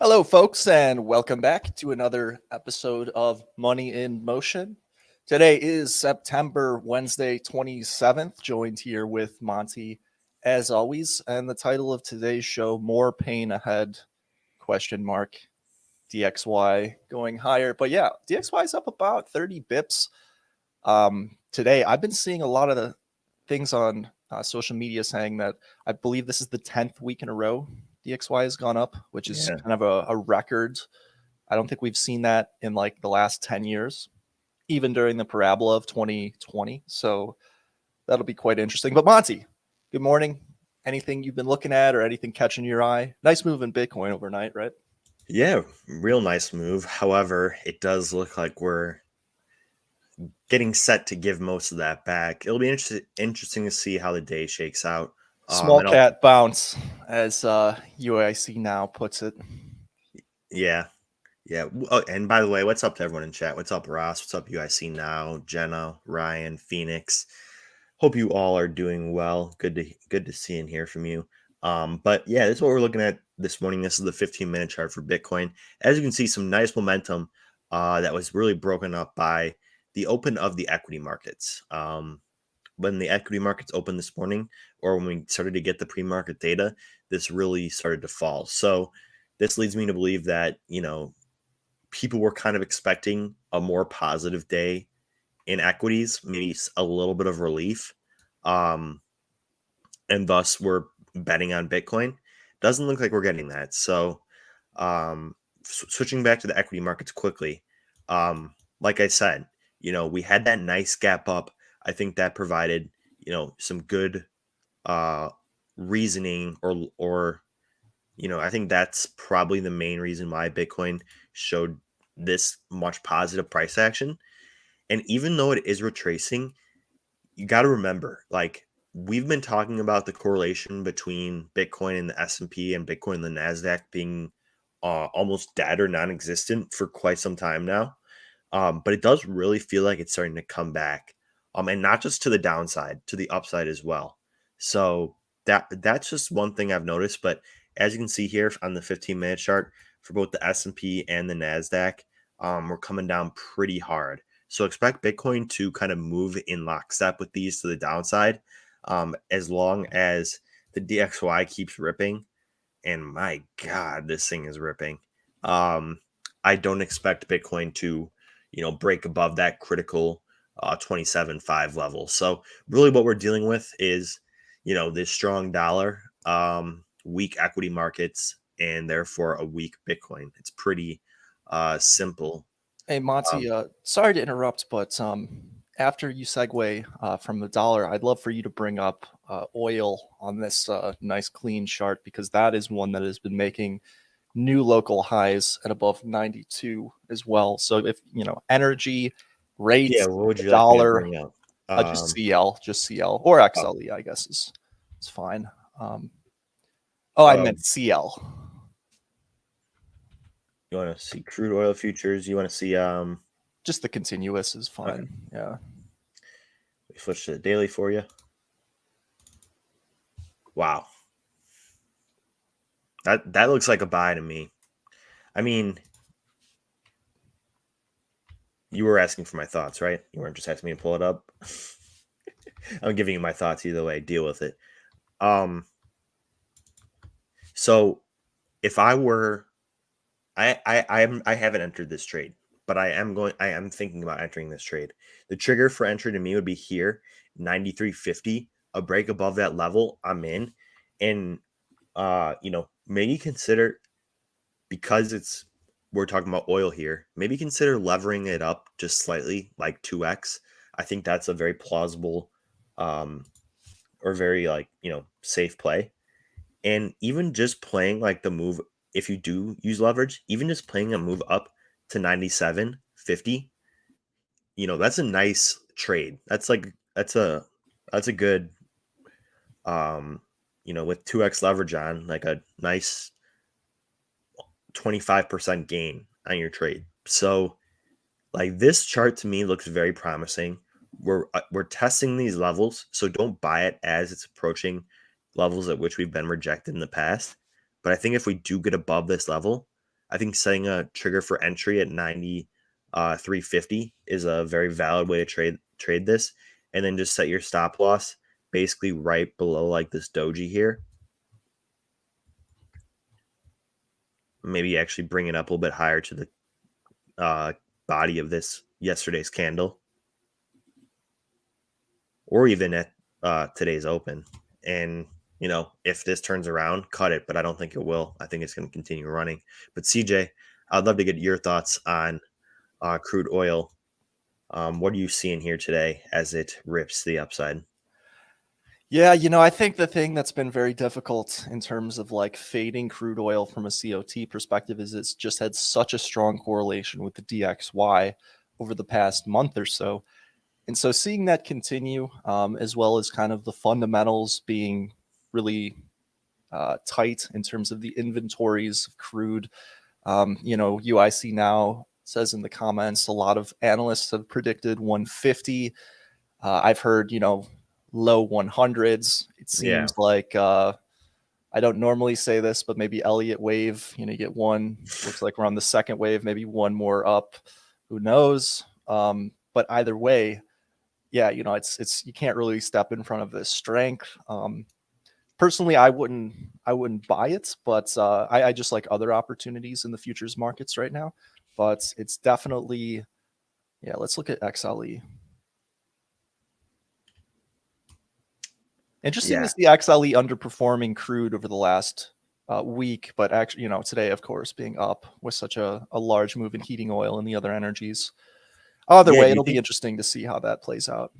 Hello, folks, and welcome back to another episode of Money in Motion. Today is September Wednesday 27th, joined here with Monte as always, and the title of today's show, More Pain Ahead, question mark, DXY going higher. But yeah, DXY is up about 30 bips today. I've been seeing a lot of the things on social media saying that I believe this is the 10th week in a row DXY has gone up, which is Yeah. kind of a record. I don't think we've seen that in like the last 10 years, even during the parabola of 2020. So that'll be quite interesting. But Monty, good morning. Anything you've been looking at or anything catching your eye? Nice move in Bitcoin overnight, right? Yeah, real nice move. However, it does look like we're getting set to give most of that back. It'll be interesting to see how the day shakes out. Small And I'll, cat bounce, as UIC now puts it. yeah, yeah. Oh, and by the way, what's up to everyone in chat? What's up, Ross? What's up, UIC now? Jenna, Ryan, Phoenix. Hope you all are doing well. Good to see and hear from you. But yeah, this is what we're looking at this morning. This is the 15-minute chart for Bitcoin. As you can see, some nice momentum that was really broken up by the open of the equity markets. When the equity markets opened this morning, or when we started to get the pre-market data, this really started to fall. So this leads me to believe that, people were kind of expecting a more positive day in equities, maybe a little bit of relief. And thus we're betting on Bitcoin. Doesn't look like we're getting that. So switching back to the equity markets quickly, like I said, we had that nice gap up. I think that provided, some good reasoning or I think that's probably the main reason why Bitcoin showed this much positive price action. And even though it is retracing, you got to remember, like, we've been talking about the correlation between Bitcoin and the S&P and Bitcoin and the NASDAQ being almost dead or non-existent for quite some time now. But it does really feel like it's starting to come back. And not just to the downside, to the upside as well. So that's just one thing I've noticed. But as you can see here on the 15-minute chart, for both the S&P and the NASDAQ, we're coming down pretty hard. So expect Bitcoin to kind of move in lockstep with these to the downside, as long as the DXY keeps ripping. And my God, this thing is ripping. I don't expect Bitcoin to, break above that critical 27.5 level. So really what we're dealing with is, this strong dollar, weak equity markets, and therefore a weak Bitcoin. It's pretty simple. Hey, Monty, sorry to interrupt, but after you segue from the dollar, I'd love for you to bring up oil on this nice clean chart, because that is one that has been making new local highs at above 92 as well. So if, energy, rates, Yeah, what would the you like me to dollar, bring up? just CL or Oh, XLE, I guess it's fine. I um, meant CL. you want to see crude oil futures? You want to see Just the continuous is okay, fine. Yeah. we switch to the daily for you. Wow. That looks like a buy to me. I mean, you were asking for my thoughts, right? You weren't just asking me to pull it up. I'm giving you my thoughts either way. Deal with it. So if I were, I haven't entered this trade, but I am thinking about entering this trade. The trigger for entry to me would be here, 93.50. A break above that level, I'm in, and maybe consider, because we're talking about oil here, maybe consider levering it up just slightly, like 2x. I think that's a very plausible or very, like, safe play. And even just playing like the move, if you do use leverage, even just playing a move up to 97.50, that's a nice trade. That's a good with 2x leverage on, like a nice 25% gain on your trade. So like this chart to me looks very promising. We're testing these levels, so don't buy it as it's approaching levels at which we've been rejected in the past. But I think if we do get above this level, I think setting a trigger for entry at 93.50 is a very valid way to trade this, and then just set your stop loss basically right below like this doji here. Maybe actually bring it up a little bit higher to the body of this yesterday's candle, or even at today's open. And if this turns around, cut it, but I don't think it will. I think it's going to continue running. But CJ, I'd love to get your thoughts on crude oil. What are you seeing here today as it rips the upside? Yeah, I think the thing that's been very difficult in terms of like fading crude oil from a COT perspective is it's just had such a strong correlation with the DXY over the past month or so. And so seeing that continue, as well as kind of the fundamentals being really tight in terms of the inventories of crude. UIC now says in the comments, a lot of analysts have predicted 150. I've heard, low 100s. It Yeah. seems like I don't normally say this, but maybe Elliott wave, you get one, looks like we're on the second wave, maybe one more up. Who knows? But either way, yeah, it's you can't really step in front of this strength. Personally, I wouldn't buy it, but I just like other opportunities in the futures markets right now. But it's definitely, yeah. Let's look at XLE. Interesting to Yeah. see XLE underperforming crude over the last week, but actually, today, of course, being up with such a large move in heating oil and the other energies. Either Yeah. way, it'll be interesting to see how that plays out.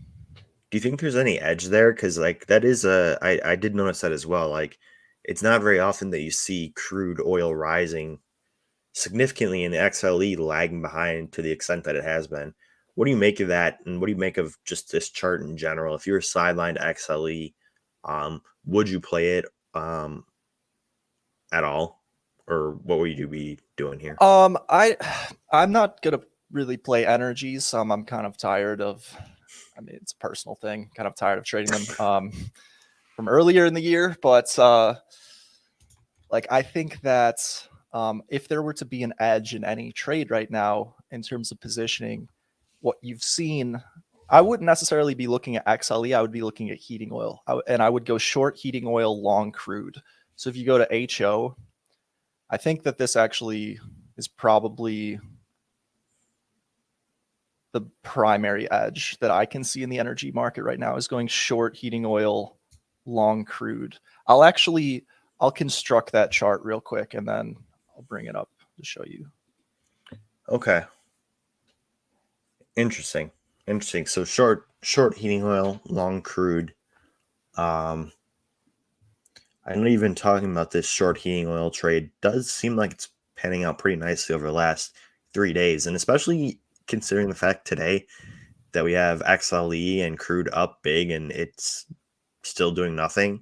Do you think there's any edge there? Because like that is I did notice that as well. Like it's not very often that you see crude oil rising significantly and the XLE lagging behind to the extent that it has been. What do you make of that? And what do you make of just this chart in general? If you were sidelined XLE, would you play it at all? Or what would you be doing here? I'm not gonna really play energies. I'm kind of tired of. I mean, it's a personal thing. Kind of tired of trading them from earlier in the year, but like I think that if there were to be an edge in any trade right now in terms of positioning, what you've seen, I wouldn't necessarily be looking at XLE. I would be looking at heating oil, and I would go short heating oil, long crude. So if you go to HO, I think that this actually is probably the primary edge that I can see in the energy market right now is going short heating oil, long crude. I'll construct that chart real quick and then I'll bring it up to show you. Okay. Interesting. So short heating oil, long crude. I know you've been talking about this short heating oil trade. Does seem like it's panning out pretty nicely over the last 3 days, and especially considering the fact today that we have XLE and crude up big and it's still doing nothing.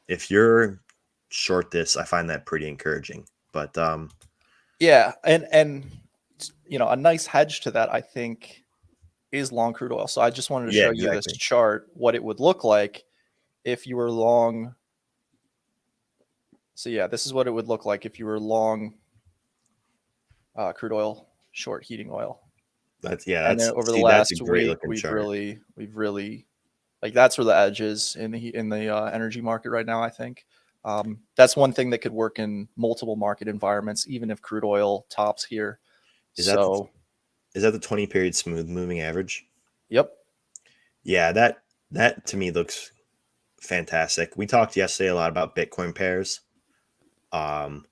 If you're short this, I find that pretty encouraging. But yeah, and a nice hedge to that I think is long crude oil. So I just wanted to yeah, show you this exactly. chart, what it would look like if you were long. So yeah, this is what it would look like if you were long crude oil, short heating oil. And then over the That's a last great week, looking we've chart. really like that's where the edge is in the energy market right now. I think that's one thing that could work in multiple market environments, even if crude oil tops here. Is that So, the 20 period smooth moving average? yep, Yeah, that to me looks fantastic. We talked yesterday a lot about Bitcoin pairs. Um,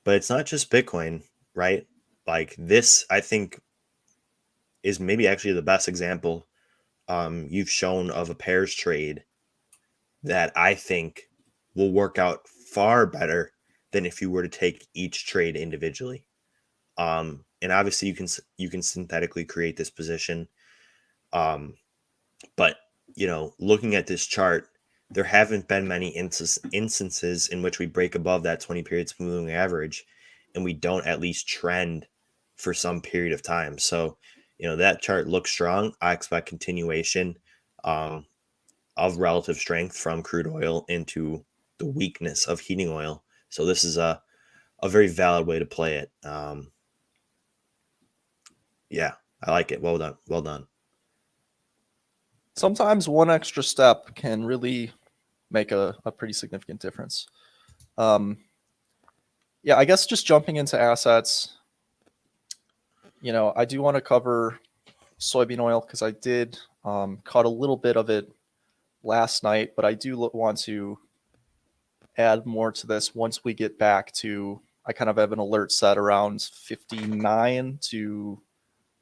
but it's not just Bitcoin, right? Like this, I think, is maybe actually the best example you've shown of a pairs trade that I think will work out far better than if you were to take each trade individually. And obviously you can synthetically create this position. But looking at this chart, there haven't been many instances in which we break above that 20 period smoothing average and we don't at least trend for some period of time. So, that chart looks strong. I expect continuation of relative strength from crude oil into the weakness of heating oil. So this is a a very valid way to play it. Yeah, I like it. Well done. Well done. Sometimes one extra step can really make a pretty significant difference. Um, yeah, I guess just jumping into assets, I do want to cover soybean oil because I did cut a little bit of it last night, but I do want to add more to this once we get back to. I kind of have an alert set around 59 to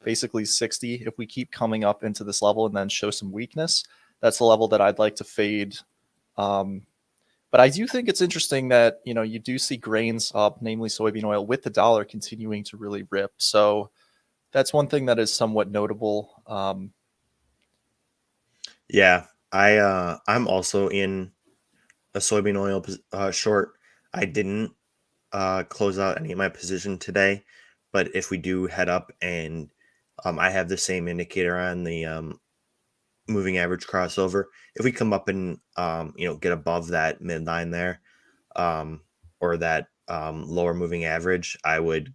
basically 60. If we keep coming up into this level and then show some weakness, that's the level that I'd like to fade. Um, but I do think it's interesting that you do see grains up, namely soybean oil, with the dollar continuing to really rip. So that's one thing that is somewhat notable. Yeah, I'm also in a soybean oil short. I didn't close out any of my position today, but if we do head up and I have the same indicator on the moving average crossover, if we come up and get above that midline there, or that lower moving average, I would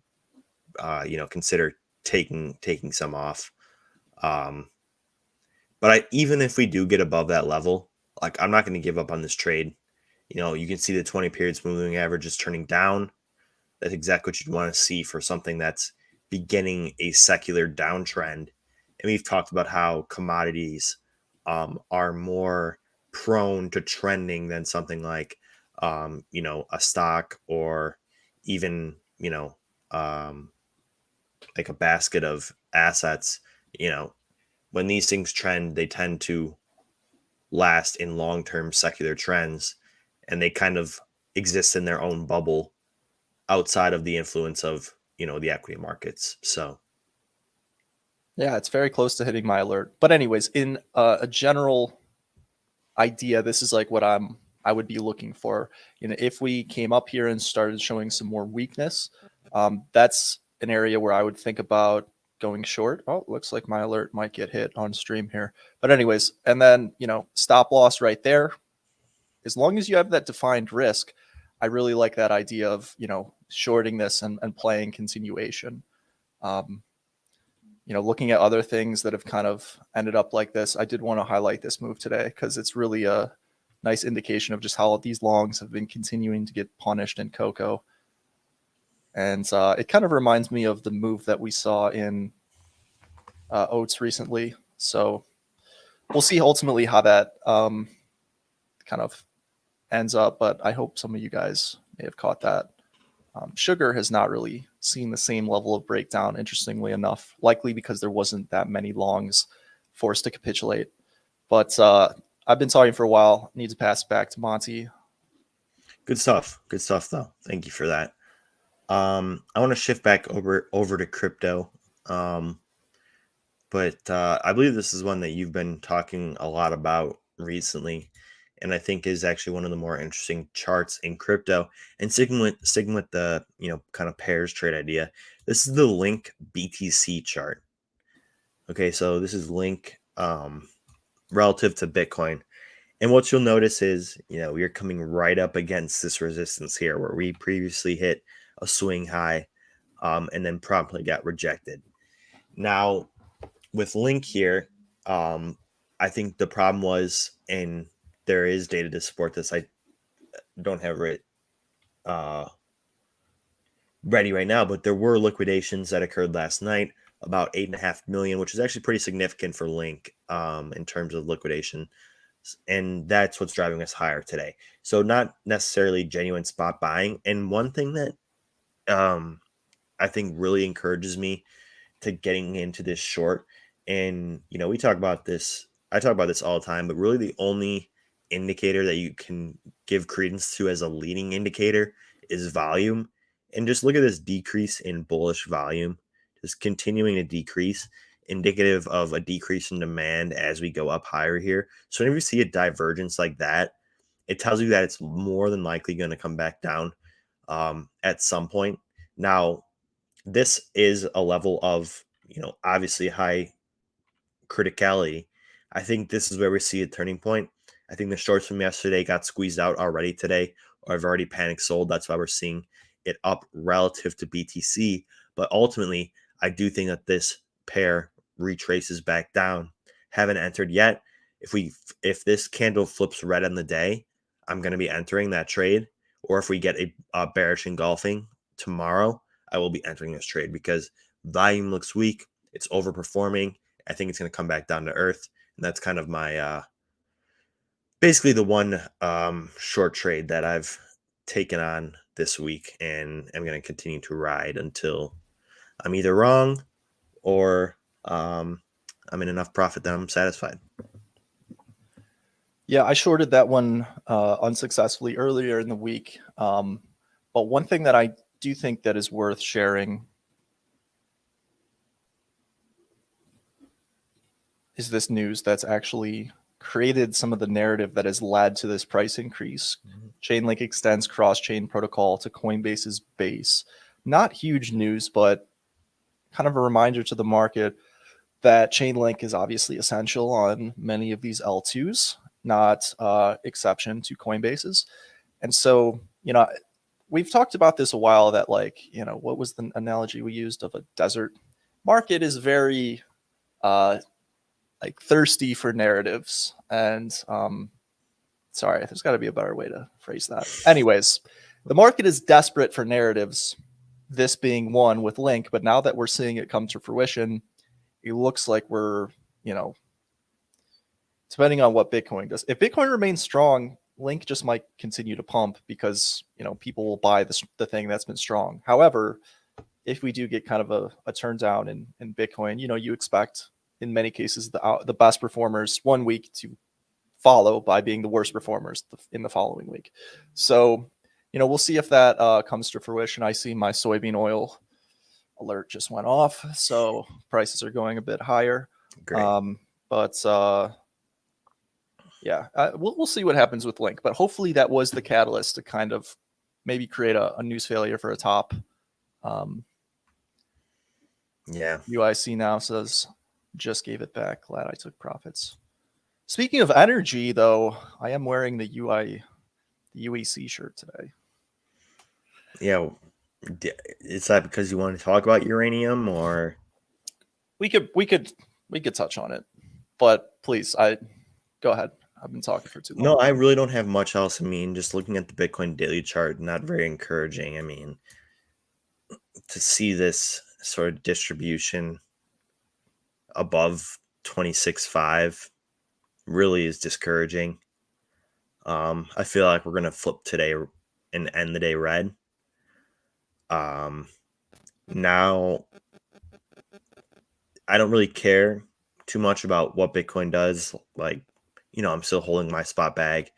consider taking some off. Um, but even if we do get above that level, like, I'm not going to give up on this trade. You can see the 20 periods moving average is turning down. That's exactly what you'd want to see for something that's beginning a secular downtrend. And we've talked about how commodities are more prone to trending than something like, a stock, or even, like a basket of assets. When these things trend, they tend to last in long-term secular trends, and they kind of exist in their own bubble outside of the influence of the equity markets. So Yeah, it's very close to hitting my alert. But anyways, in a general idea, this is like what I would be looking for. If we came up here and started showing some more weakness, that's an area where I would think about going short. Oh, looks like my alert might get hit on stream here. But anyways, and then stop loss right there. As long as you have that defined risk, I really like that idea of shorting this and playing continuation. Um, looking at other things that have kind of ended up like this, I did want to highlight this move today because it's really a nice indication of just how these longs have been continuing to get punished in cocoa. And it kind of reminds me of the move that we saw in oats recently. So we'll see ultimately how that kind of ends up, but I hope some of you guys may have caught that. Sugar has not really seen the same level of breakdown, interestingly enough, likely because there wasn't that many longs forced to capitulate. But I've been talking for a while. Need to pass it back to Monte. good stuff. Good stuff, though. Thank you for that. I want to shift back over to crypto. But I believe this is one that you've been talking a lot about recently, and I think is actually one of the more interesting charts in crypto. And sticking with the kind of pairs trade idea, this is the Link BTC chart. Okay, so this is Link relative to Bitcoin. And what you'll notice is, we're coming right up against this resistance here where we previously hit a swing high, and then promptly got rejected. Now, with Link here, I think the problem was, and there is data to support this, I don't have it ready right now, but there were liquidations that occurred last night, about 8.5 million, which is actually pretty significant for Link in terms of liquidation. And that's what's driving us higher today. So not necessarily genuine spot buying. And one thing that I think really encourages me to getting into this short, and we talk about this, I talk about this all the time, but really the only indicator that you can give credence to as a leading indicator is volume. And just look at this decrease in bullish volume, just continuing to decrease, indicative of a decrease in demand as we go up higher here. So whenever you see a divergence like that, it tells you that it's more than likely going to come back down at some point. Now, this is a level of, obviously high criticality. I think this is where we see a turning point. I think the shorts from yesterday got squeezed out already today, or I've already panic sold. That's why we're seeing it up relative to BTC, but ultimately I do think that this pair retraces back down. Haven't entered yet. If this candle flips red on the day, I'm going to be entering that trade. Or if we get a bearish engulfing tomorrow, I will be entering this trade because volume looks weak. It's overperforming. I think it's going to come back down to earth. And that's kind of my basically the one short trade that I've taken on this week, and I'm going to continue to ride until I'm either wrong or I'm in enough profit that I'm satisfied. Yeah, I shorted that one unsuccessfully earlier in the week. But one thing that I do think that is worth sharing is this news that's actually created some of the narrative that has led to this price increase. Chainlink extends cross-chain protocol to Coinbase's base. Not huge news, but kind of a reminder to the market that Chainlink is obviously essential on many of these L2s, not exception to Coinbase's. And so, we've talked about this a while that what was the analogy we used of a desert market is very thirsty for narratives. And sorry, there's got to be a better way to phrase that. Anyways, the market is desperate for narratives, this being one with Link. But now that we're seeing it come to fruition, it looks like we're, depending on what Bitcoin does. If Bitcoin remains strong, Link just might continue to pump because, people will buy the thing that's been strong. However, if we do get kind of a turn down in Bitcoin, you expect in many cases the best performers one week to follow by being the worst performers in the following week. So, we'll see if that comes to fruition. I see my soybean oil alert just went off, so prices are going a bit higher. Great. Yeah, we'll see what happens with Link, but hopefully that was the catalyst to kind of maybe create a news failure for a top. Yeah. UIC now says, just gave it back. Glad I took profits. Speaking of energy, though, I am wearing the UEC shirt today. Yeah. Is that because you want to talk about uranium, or we could touch on it, but please, go ahead. I've been talking for too long. No, I really don't have much else. I mean, just looking at the Bitcoin daily chart, not very encouraging. I mean, to see this sort of distribution above 26.5 really is discouraging. I feel like we're going to flip today and end the day red. Now, I don't really care too much about what Bitcoin does. I'm still holding my spot bag,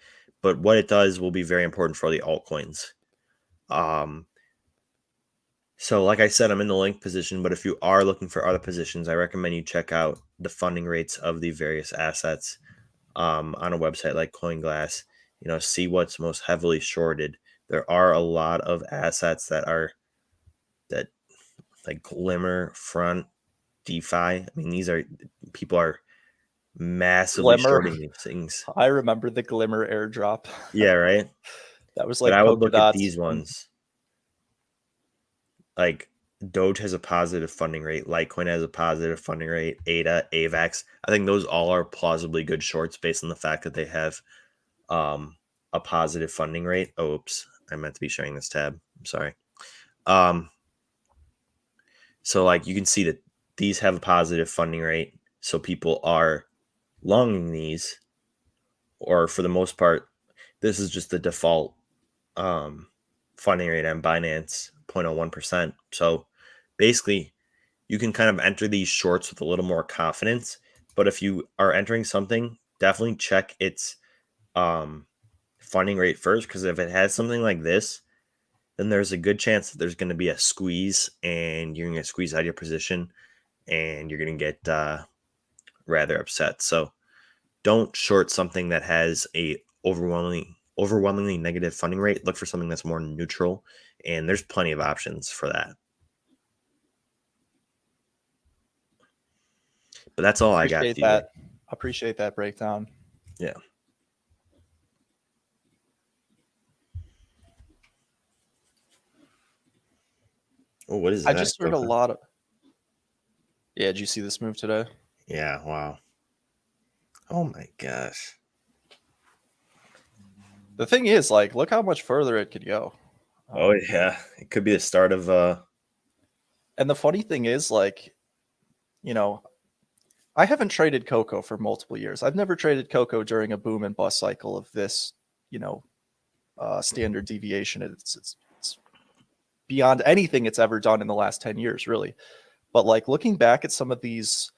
but what it does will be very important for the altcoins. So like I said, I'm in the Link position, but if you are looking for other positions, I recommend you check out the funding rates of the various assets on a website like CoinGlass. See what's most heavily shorted. There are a lot of assets that like Glimmer, Front, DeFi. I mean, people are massively Glimmer. shorting these things. I remember the Glimmer airdrop. Yeah, right. That was But like I would look at Polkadot. these ones. Like Doge has a positive funding rate. Litecoin has a positive funding rate. ADA, AVAX. I think those all are plausibly good shorts based on the fact that they have a positive funding rate. Oh, oops. I meant to be showing this tab. I'm sorry. So you can see that these have a positive funding rate. So people are longing these, or for the most part, this is just the default funding rate on Binance, 0.01%. So basically, you can kind of enter these shorts with a little more confidence. But if you are entering something, definitely check its funding rate first, because if it has something like this, then there's a good chance that there's going to be a squeeze, and you're going to squeeze out of your position, and you're going to get rather upset. So don't short something that has a overwhelmingly negative funding rate. Look for something that's more neutral, and there's plenty of options for that. But that's all I got. Appreciate that breakdown. Yeah. Oh, what is I that? just heard a lot of. Yeah, did you see this move today? Yeah, wow. Oh my gosh. The thing is, like, look how much further it could go. Oh Um, yeah. It could be the start of and the funny thing is, like, you know, I haven't traded cocoa for multiple years. I've never traded cocoa during a boom and bust cycle of this, you know, standard deviation. It's beyond anything it's ever done in the last 10 years, really. But like looking back at some of these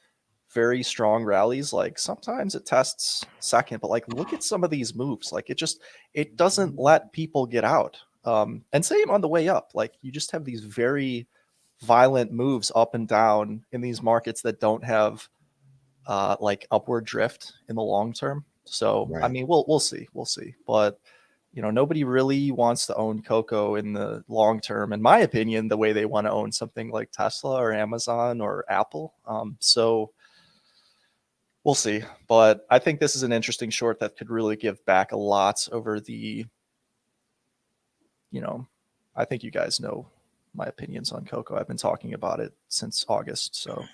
very strong rallies, like sometimes it tests second, but like look at some of these moves. Like it doesn't let people get out. And same on the way up. Like you just have these very violent moves up and down in these markets that don't have like upward drift in the long term. So I right. mean, we'll see, but nobody really wants to own cocoa in the long term, in my opinion, the way they want to own something like Tesla or Amazon or Apple. So we'll see, but I think this is an interesting short that could really give back a lot over the, you know, I think you guys know my opinions on cocoa. I've been talking about it since August, so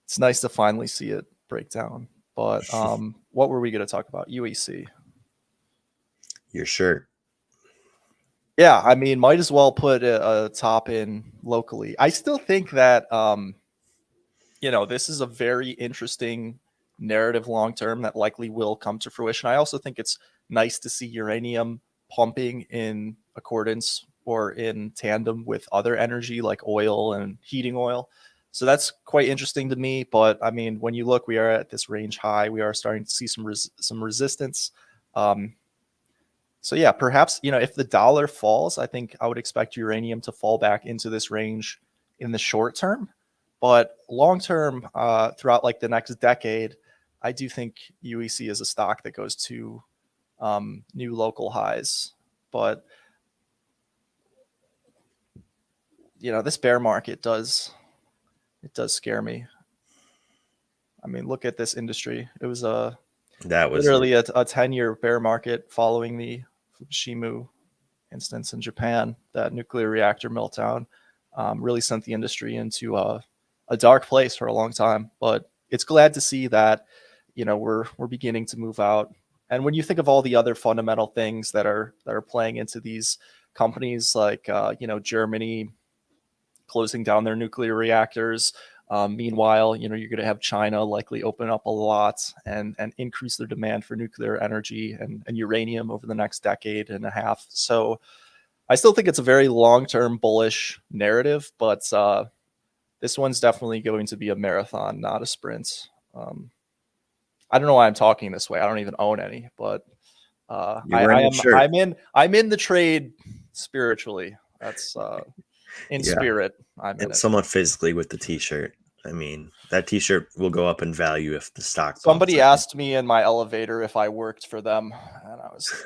it's nice to finally see it break down. But what were we going to talk about? UEC. Your shirt. Yeah, I mean, might as well put a top in locally. I still think that this is a very interesting narrative long term that likely will come to fruition. I also think it's nice to see uranium pumping in accordance or in tandem with other energy like oil and heating oil. So that's quite interesting to me. But I mean, when you look, we are at this range high. We are starting to see some resistance. Um, so yeah, perhaps if the dollar falls, I think I would expect uranium to fall back into this range in the short term. But long term, throughout like the next decade, I do think UEC is a stock that goes to new local highs. But this bear market does scare me. I mean, look at this industry. It was That was literally a 10-year bear market following the Fukushima instance in Japan. That nuclear reactor meltdown really sent the industry into a dark place for a long time. But it's glad to see that we're beginning to move out. And when you think of all the other fundamental things that are playing into these companies, like Germany closing down their nuclear reactors. Meanwhile, you're going to have China likely open up a lot and increase their demand for nuclear energy and uranium over the next decade and a half. So I still think it's a very long-term bullish narrative, but this one's definitely going to be a marathon, not a sprint. I don't know why I'm talking this way. I don't even own any, but you're wearing the shirt. I'm in the trade spiritually. That's in Yeah. spirit. I'm in And it. somewhat physically with the t-shirt. I mean, that t-shirt will go up in value if the stock pumps. Somebody asked me in my elevator if I worked for them, and I was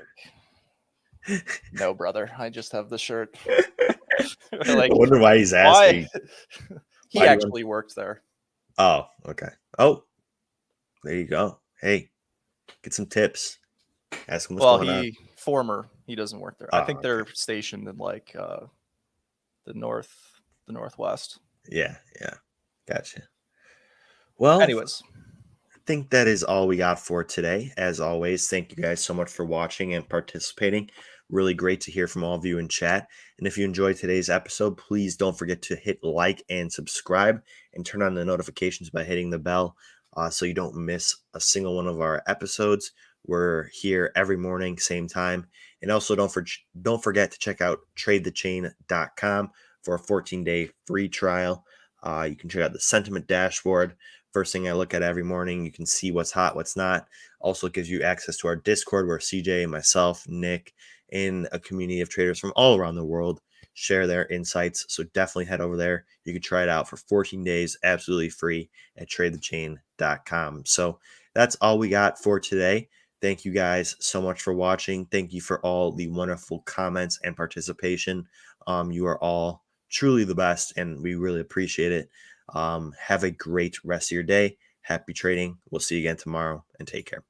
like, "No, brother. I just have the shirt." I Like, wonder why he's why? asking. He Why do you want? actually worked there. Oh, okay. Oh, there you go. Hey, get some tips. Ask him what's Well, going on. he doesn't work there. I Oh, think they're okay. stationed in like the northwest. Yeah, yeah. Gotcha. Well, Anyways, I think that is all we got for today. As always, thank you guys so much for watching and participating. Really great to hear from all of you in chat. And if you enjoyed today's episode, please don't forget to hit like and subscribe and turn on the notifications by hitting the bell so you don't miss a single one of our episodes. We're here every morning, same time. And also don't forget to check out tradethechain.com for a 14-day free trial. You can check out the sentiment dashboard. First thing I look at every morning. You can see what's hot, what's not. Also gives you access to our Discord where CJ, myself, Nick, and a community of traders from all around the world share their insights. So definitely head over there. You can try it out for 14 days, absolutely free at tradethechain.com. So that's all we got for today. Thank you guys so much for watching. Thank you for all the wonderful comments and participation. You are all truly the best, and we really appreciate it. Have a great rest of your day. Happy trading. We'll see you again tomorrow, and take care.